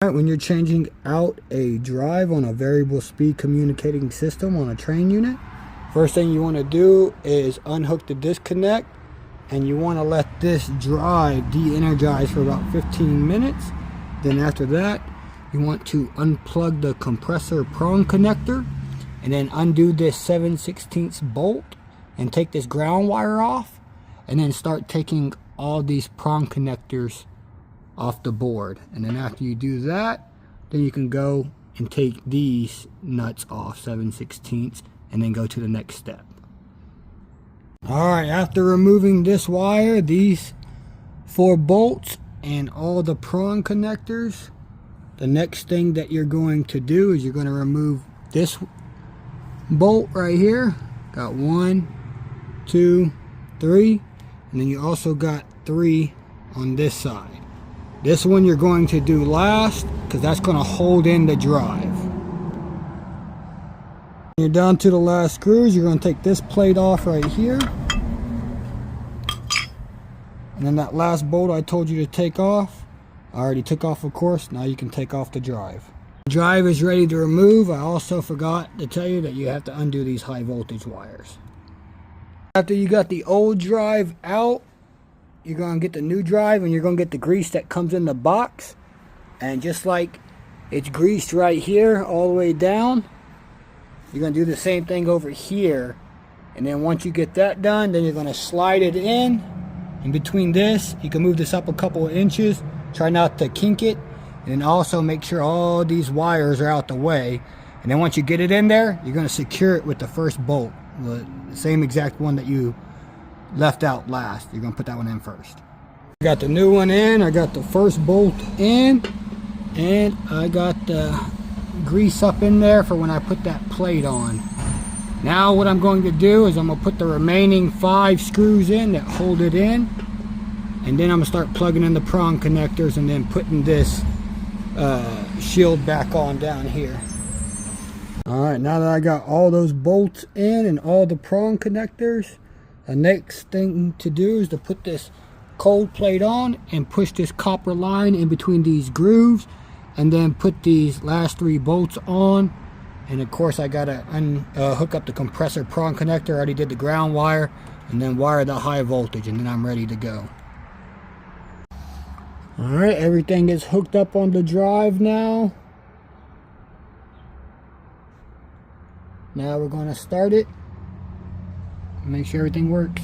When you're changing out a drive on a variable speed communicating system on a trane unit, first thing you want to do is unhook the disconnect, and you want to let this drive de-energize for about 15 minutes. Then after that, you want to unplug the compressor prong connector and then undo this 7/16 bolt and take this ground wire off, and then start taking all these prong connectors off the board. And then after you do that, then you can go and take these nuts off 7/16 and then go to the next step. Alright, after removing this wire, these 4 bolts and all the prong connectors, the next thing that you're going to do is you're going to remove this bolt right here. Got 1, 2, 3, and then you also got 3 on this side. This one you're going to do last because that's going to hold in the drive. When you're down to the last screws, you're going to take this plate off right here. And then that last bolt I told you to take off, I already took off, of course. Now you can take off the drive. The drive is ready to remove. I also forgot to tell you that you have to undo these high voltage wires. After you got the old drive out, you're going to get the new drive, and you're going to get the grease that comes in the box. And just like it's greased right here all the way down, you're going to do the same thing over here. And then once you get that done, then you're going to slide it in. In between this, you can move this up a couple of inches. Try not to kink it. And then also make sure all these wires are out the way. And then once you get it in there, you're going to secure it with the first bolt. The same exact one that you left out last. You're going to put that one in first. I got the new one in. I got the first bolt in. And I got the grease up in there for when I put that plate on. Now what I'm going to do is I'm going to put the remaining 5 screws in that hold it in. And then I'm going to start plugging in the prong connectors and then putting this shield back on down here. Alright, now that I got all those bolts in and all the prong connectors, the next thing to do is to put this cold plate on and push this copper line in between these grooves, and then put these last 3 bolts on. And of course I gotta hook up the compressor prong connector. I already did the ground wire, and then wire the high voltage, and then I'm ready to go. Alright, everything is hooked up on the drive now. Now we're going to start it. Make sure everything works.